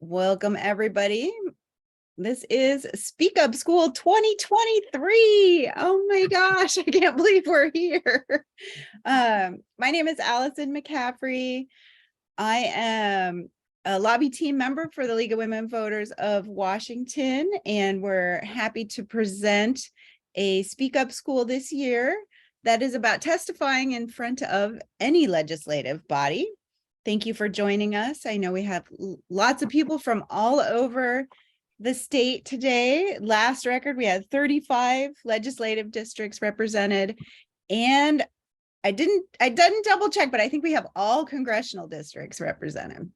Welcome, everybody. This is Speak Up School 2023. Oh my gosh, I can't believe we're here. My name is Allison McCaffrey. I am a lobby team member for the League of Women Voters of Washington, and we're happy to present a Speak Up School this year that is about testifying in front of any legislative body. Thank you for joining us. I know we have lots of people from all over the state today. Last record, we had 35 legislative districts represented, and I didn't double check, but I think we have all congressional districts represented,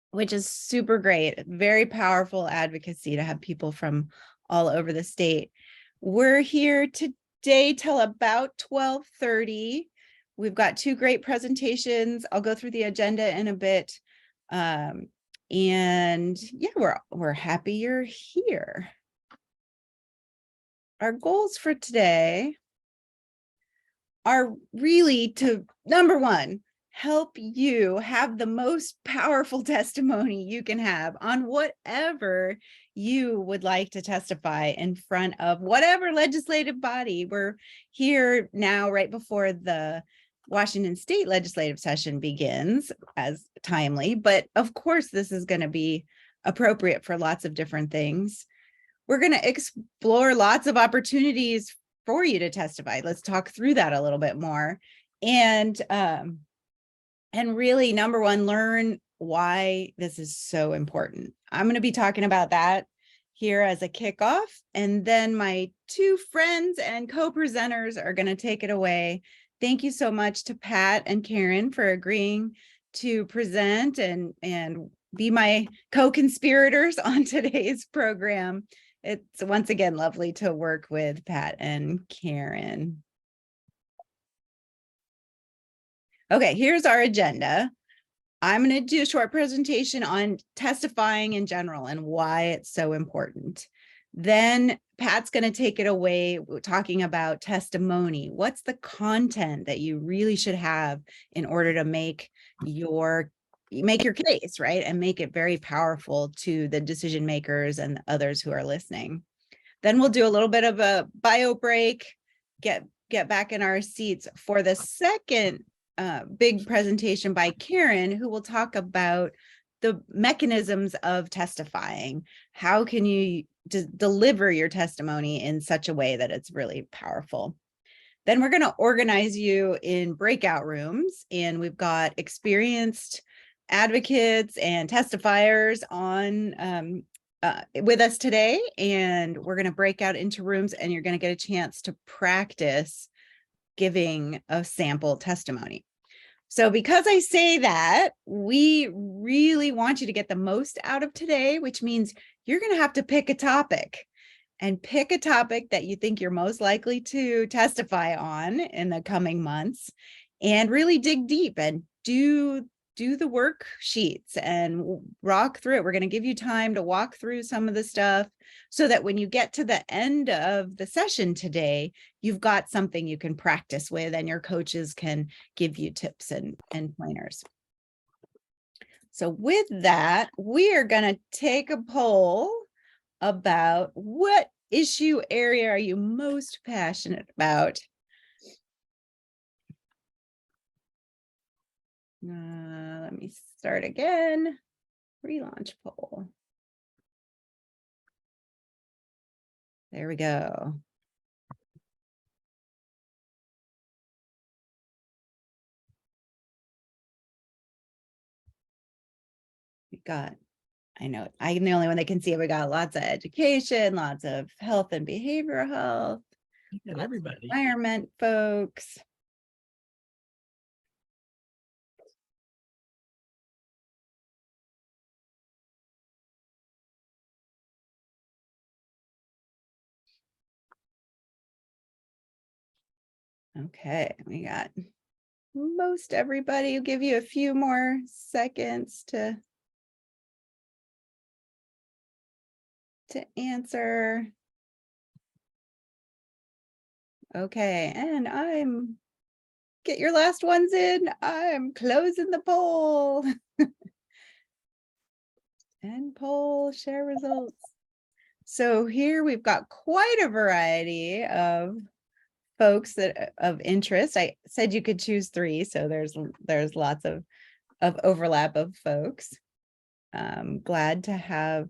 which is super great. Very powerful advocacy to have people from all over the state. We're here today till about 12:30. We've got two great presentations. I'll go through the agenda in a bit. And yeah, we're happy you're here. Our goals for today are really to, number one, help you have the most powerful testimony you can have on whatever you would like to testify in front of whatever legislative body. We're here now right before the Washington State legislative session begins, as timely, but of course this is going to be appropriate for lots of different things. We're going to explore lots of opportunities for you to testify. Let's talk through that a little bit more. And really, number one, learn why this is so important. I'm going to be talking about that here as a kickoff, and then my two friends and co-presenters are going to take it away. Thank you so much to Pat and Karen for agreeing to present and be my co-conspirators on today's program. It's once again lovely to work with Pat and Karen. Okay, here's our agenda. I'm going to do a short presentation on testifying in general and why it's so important. Then Pat's going to take it away talking about testimony. What's the content that you really should have in order to make your case, right? And make it very powerful to the decision makers and others who are listening. Then we'll do a little bit of a bio break, get back in our seats for the second big presentation by Karen, who will talk about the mechanisms of testifying. How can you deliver your testimony in such a way that it's really powerful? Then we're going to organize you in breakout rooms, and we've got experienced advocates and testifiers on with us today, and we're going to break out into rooms, and you're going to get a chance to practice giving a sample testimony. So because I say that, we really want you to get the most out of today, which means you're going to have to pick a topic, and pick a topic that you think you're most likely to testify on in the coming months, and really dig deep and do the worksheets and rock through it. We're going to give you time to walk through some of the stuff so that when you get to the end of the session today, you've got something you can practice with, and your coaches can give you tips and pointers. So with that, we are going to take a poll about what issue area are you most passionate about. Let me start again. Relaunch poll. There we go. We got, I know I'm the only one that can see it. We got lots of education, lots of health and behavioral health, and everybody, environment folks. Okay, we got most everybody. I'll give you a few more seconds to answer. Okay, and get your last ones in. I'm closing the poll. And poll, share results. So here we've got quite a variety of folks that of interest. I said you could choose 3, so there's lots of overlap of folks. Glad to have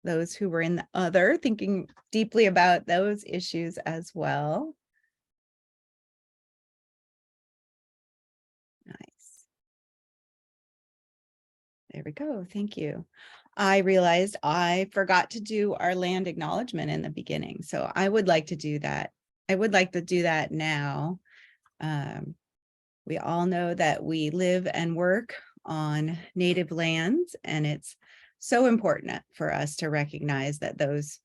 those who were in the other thinking deeply about those issues as well. Nice. There we go. Thank you. I realized I forgot to do our land acknowledgement in the beginning, so I would like to do that. I would like to do that now. We all know that we live and work on native lands, and it's so important for us to recognize that those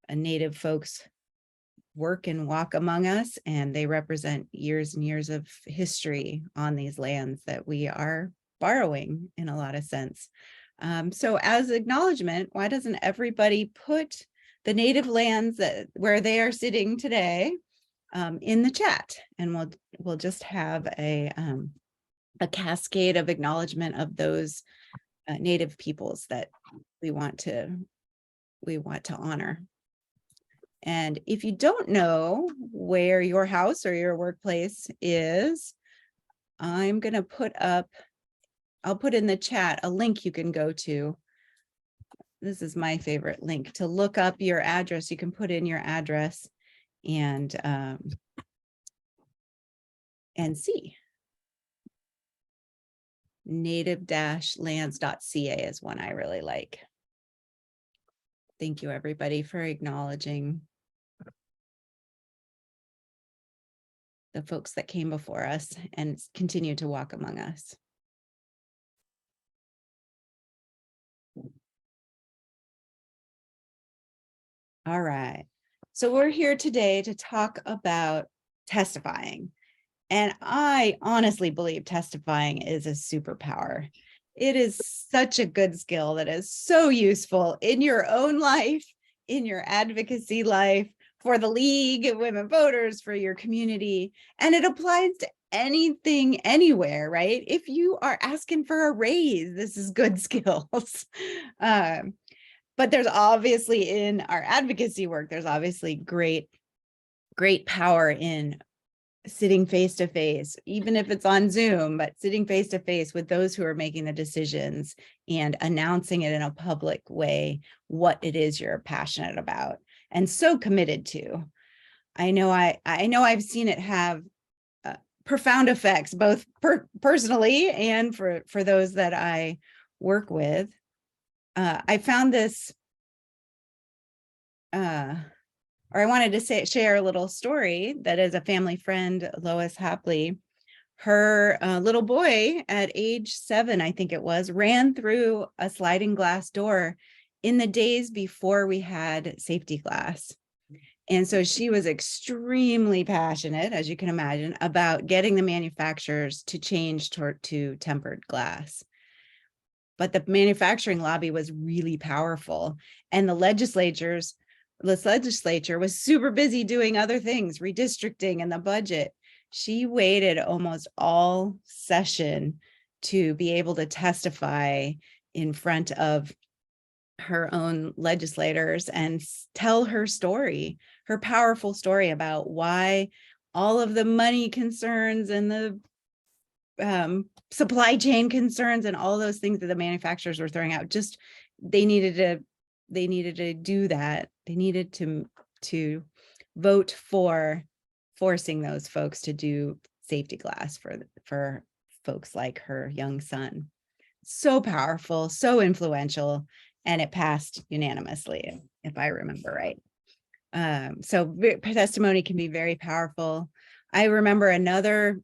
native folks work and walk among us, and they represent years and years of history on these lands that we are borrowing in a lot of sense. So as acknowledgement, why doesn't everybody put the native lands where they are sitting today in the chat, and we'll just have a cascade of acknowledgement of those native peoples that we want to honor. And if you don't know where your house or your workplace is, I'm going to I'll put in the chat a link you can go to. This is my favorite link to look up your address. You can put in your address and see. native-lands.ca is one I really like. Thank you, everybody, for acknowledging the folks that came before us and continue to walk among us. All right. So we're here today to talk about testifying. And I honestly believe testifying is a superpower. It is such a good skill that is so useful in your own life, in your advocacy life, for the League of Women Voters, for your community, and it applies to anything, anywhere, right? If you are asking for a raise, this is good skills. But there's obviously in our advocacy work, there's obviously great power in sitting face to face, even if it's on Zoom, but sitting face to face with those who are making the decisions and announcing it in a public way, what it is you're passionate about and so committed to. I know I've seen it have profound effects, both personally and for those that I work with. I found this, or I wanted to share a little story that is a family friend, Lois Hapley. Her little boy at age 7, I think it was, ran through a sliding glass door in the days before we had safety glass. And so she was extremely passionate, as you can imagine, about getting the manufacturers to change to tempered glass. But the manufacturing lobby was really powerful, and this legislature was super busy doing other things, redistricting and the budget. She waited almost all session to be able to testify in front of her own legislators and tell her story, her powerful story about why all of the money concerns and the supply chain concerns and all those things that the manufacturers were throwing out, just they needed to do that. They needed to vote for forcing those folks to do safety glass for folks like her young son. So powerful, so influential, and it passed unanimously, if I remember right. So testimony can be very powerful. I remember another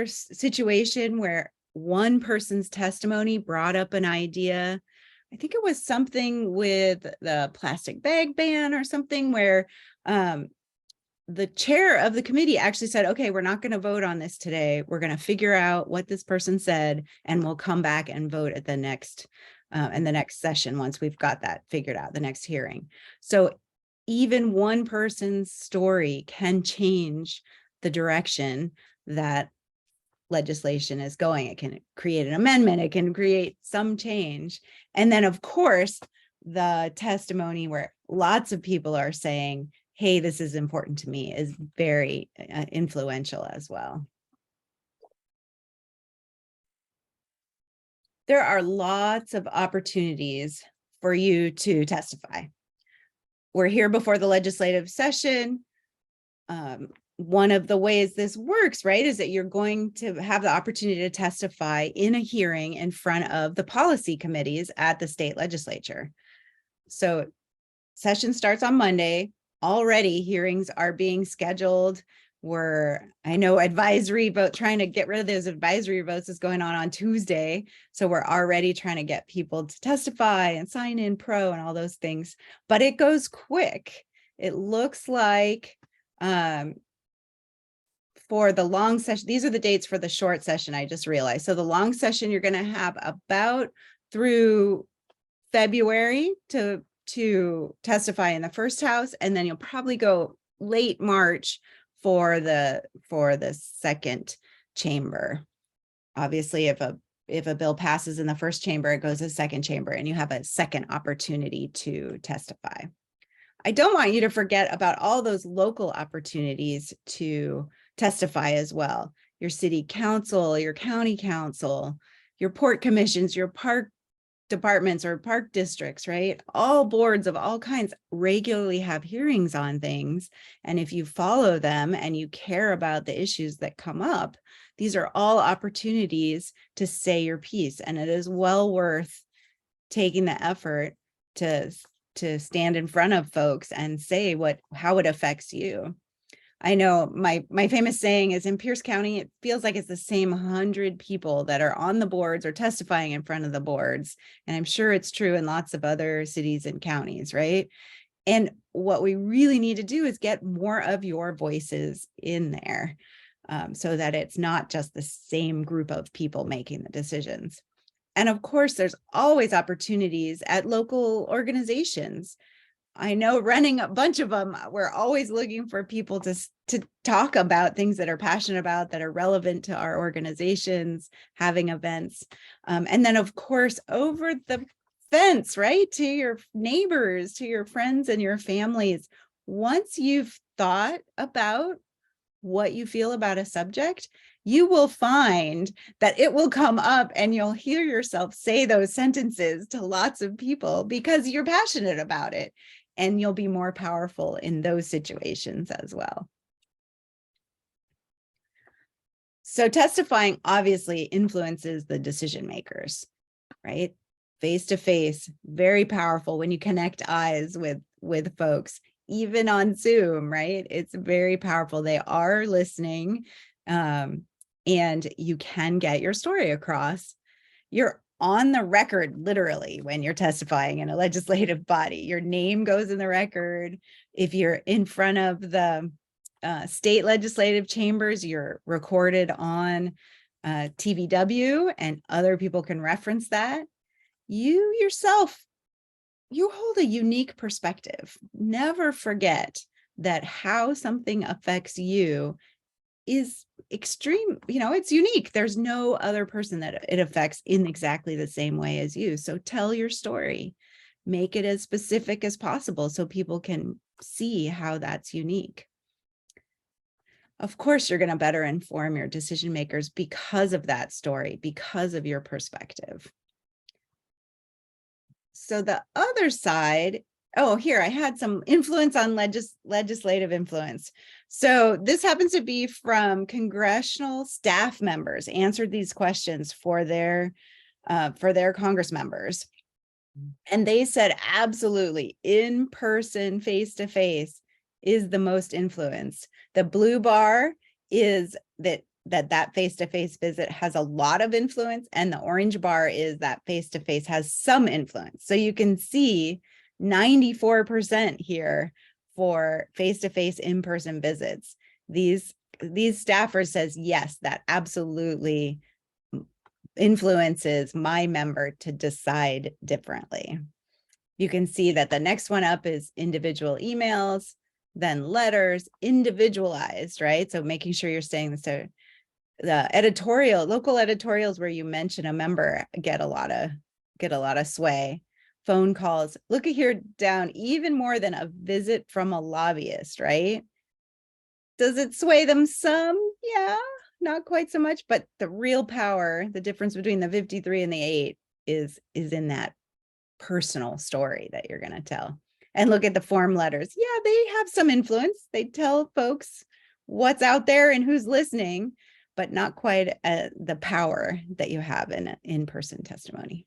situation where one person's testimony brought up an idea. I think it was something with the plastic bag ban or something, where the chair of the committee actually said, okay, we're not going to vote on this today. We're going to figure out what this person said, and we'll come back and vote at the next in the next session once we've got that figured out, the next hearing. So even one person's story can change the direction that legislation is going. It can create an amendment, it can create some change. And then of course, the testimony where lots of people are saying, hey, this is important to me, is very influential as well. There are lots of opportunities for you to testify. We're here before the legislative session. One of the ways this works, right, is that you're going to have the opportunity to testify in a hearing in front of the policy committees at the state legislature. So session starts on Monday. Already hearings are being scheduled. I know advisory vote, trying to get rid of those advisory votes is going on Tuesday. So we're already trying to get people to testify and sign in pro and all those things, but it goes quick. It looks like for the long session, these are the dates for the short session, I just realized. So the long session, you're going to have about through February to testify in the first house, and then you'll probably go late March for the second chamber. Obviously, if a bill passes in the first chamber, it goes to the second chamber, and you have a second opportunity to testify. I don't want you to forget about all those local opportunities to testify as well. Your city council, your county council, your port commissions, your park departments or park districts, right? All boards of all kinds regularly have hearings on things. And if you follow them and you care about the issues that come up, these are all opportunities to say your piece. And it is well worth taking the effort to stand in front of folks and say how it affects you. I know my famous saying is, in Pierce County, it feels like it's the same 100 people that are on the boards or testifying in front of the boards. And I'm sure it's true in lots of other cities and counties, right? And what we really need to do is get more of your voices in there so that it's not just the same group of people making the decisions. And of course, there's always opportunities at local organizations. I know running a bunch of them, we're always looking for people to talk about things that are passionate about, that are relevant to our organizations, having events. And then of course, over the fence, right, to your neighbors, to your friends and your families. Once you've thought about what you feel about a subject, you will find that it will come up and you'll hear yourself say those sentences to lots of people because you're passionate about it. And you'll be more powerful in those situations as well. So testifying obviously influences the decision makers, right? Face-to-face, very powerful when you connect eyes with folks, even on Zoom, right? It's very powerful. They are listening, and you can get your story across. You're on the record, literally, when you're testifying in a legislative body. Your name goes in the record. If you're in front of the state legislative chambers, you're recorded on TVW, and other people can reference that. You yourself, you hold a unique perspective. Never forget that how something affects you is extreme, it's unique. There's no other person that it affects in exactly the same way as you. So tell your story, make it as specific as possible so people can see how that's unique. Of course, you're going to better inform your decision makers because of that story, because of your perspective. So the other side, here, I had some influence on legislative influence. So this happens to be from congressional staff members answered these questions for their Congress members. And they said, absolutely, in-person, face-to-face is the most influence. The blue bar is that face-to-face visit has a lot of influence, and the orange bar is that face-to-face has some influence. So you can see 94% here for face-to-face in-person visits. These staffers says, yes, that absolutely influences my member to decide differently. You can see that the next one up is individual emails, then letters, individualized, right? So making sure you're saying this. So the local editorials where you mention a member get a lot of sway. Phone calls, look at here down, even more than a visit from a lobbyist, right? Does it sway them some? Yeah, not quite so much, but the real power, the difference between the 53 and the 8 is in that personal story that you're going to tell. And look at the form letters. Yeah, they have some influence. They tell folks what's out there and who's listening, but not quite the power that you have in an in-person testimony.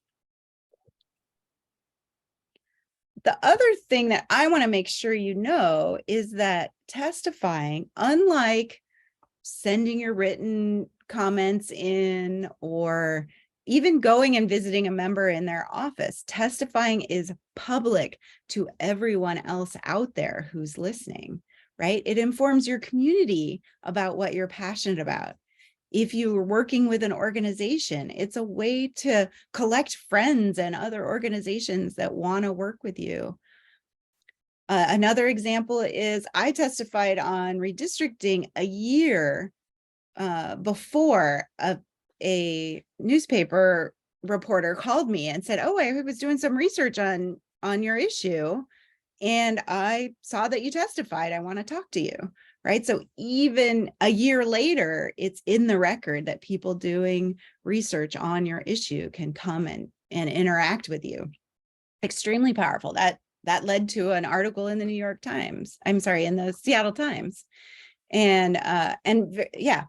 The other thing that I want to make sure you know is that testifying, unlike sending your written comments in or even going and visiting a member in their office, testifying is public to everyone else out there who's listening, right? It informs your community about what you're passionate about. If you are working with an organization, it's a way to collect friends and other organizations that want to work with you. Another example is I testified on redistricting a year before a newspaper reporter called me and said, "Oh, I was doing some research on your issue, and I saw that you testified. I want to talk to you." Right? So even a year later, it's in the record that people doing research on your issue can come and interact with you. Extremely powerful. That led to an article in the New York Times. I'm sorry, in the Seattle Times. And yeah,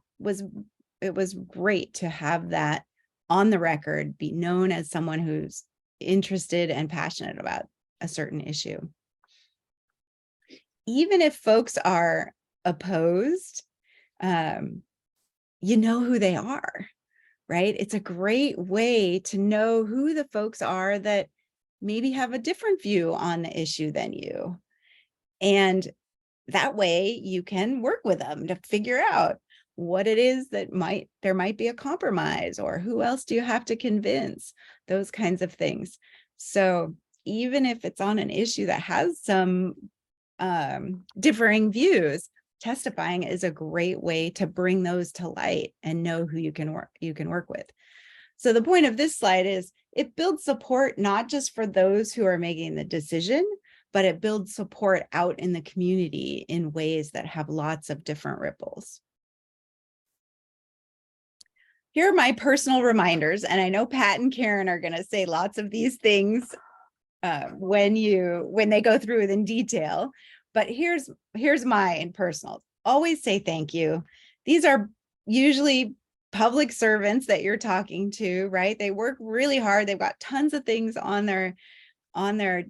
it was great to have that on the record, be known as someone who's interested and passionate about a certain issue. Even if folks are opposed, you know who they are, right? It's a great way to know who the folks are that maybe have a different view on the issue than you. And that way you can work with them to figure out what it is that there might be a compromise, or who else do you have to convince, those kinds of things. So even if it's on an issue that has some differing views, testifying is a great way to bring those to light and know who you can work with. So the point of this slide is it builds support not just for those who are making the decision, but it builds support out in the community in ways that have lots of different ripples. Here are my personal reminders, and I know Pat and Karen are going to say lots of these things when they go through it in detail. But here's mine personal. Always say thank you. These are usually public servants that you're talking to, right? They work really hard. They've got tons of things on their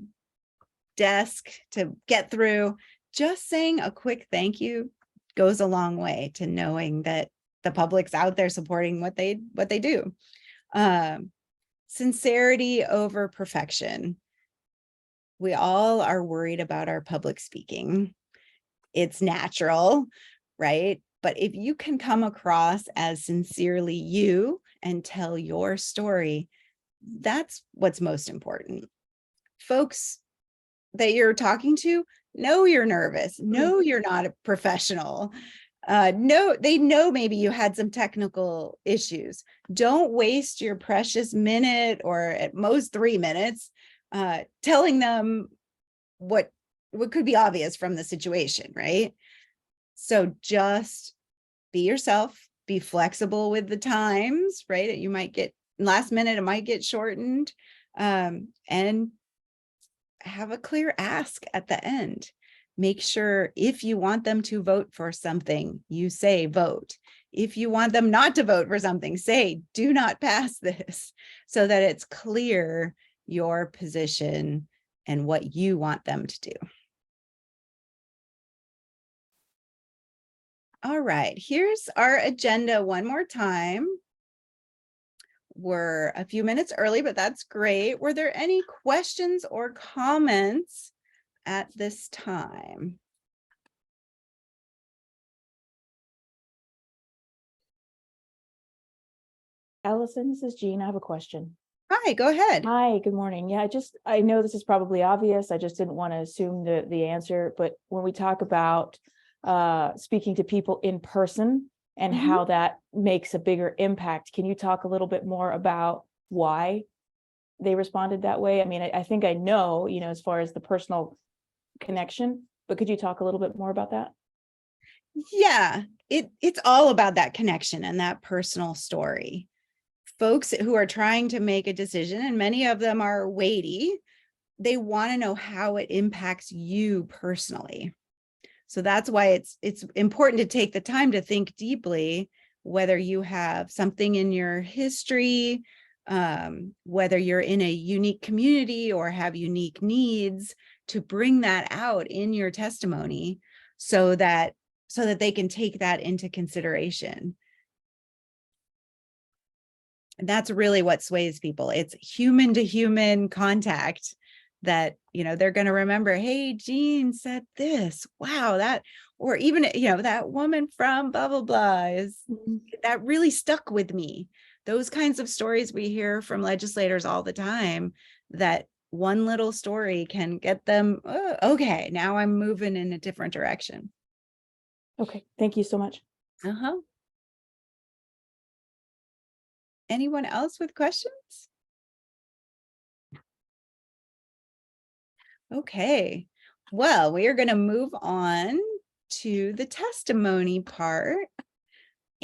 desk to get through. Just saying a quick thank you goes a long way to knowing that the public's out there supporting what they do. Sincerity over perfection. We all are worried about our public speaking. It's natural, right? But if you can come across as sincerely you and tell your story, that's what's most important. Folks that you're talking to know you're nervous, know you're not a professional. No, they know maybe you had some technical issues. Don't waste your precious minute, or at most 3 minutes, telling them what could be obvious from the situation, right? So just be yourself, be flexible with the times, right? You might get last minute, it might get shortened, and have a clear ask at the end. Make sure if you want them to vote for something, you say vote. If you want them not to vote for something, say do not pass this, so that it's clear your position and what you want them to do. All right, here's our agenda one more time. We're a few minutes early, but that's great. Were there any questions or comments at this time? Allison, this is Jean. I have a question. Hi, go ahead. Hi, good morning. Yeah, I know this is probably obvious. I just didn't want to assume the answer, but when we talk about speaking to people in person, and Mhm. how that makes a bigger impact. Can you talk a little bit more about why they responded that way? I mean, I think I know, as far as the personal connection, but could you talk a little bit more about that? Yeah, it's all about that connection and that personal story. Folks who are trying to make a decision, and many of them are weighty, they want to know how it impacts you personally. So that's why it's important to take the time to think deeply, whether you have something in your history, whether you're in a unique community or have unique needs, to bring that out in your testimony so that they can take that into consideration. And that's really what sways people. It's human to human contact that, they're going to remember, hey, Jean said this. Wow, that, or even, that woman from blah, blah, blah that really stuck with me. Those kinds of stories we hear from legislators all the time, that one little story can get them, oh, okay, now I'm moving in a different direction. Okay, thank you so much. Uh-huh. Anyone else with questions? Okay, well, we are going to move on to the testimony part.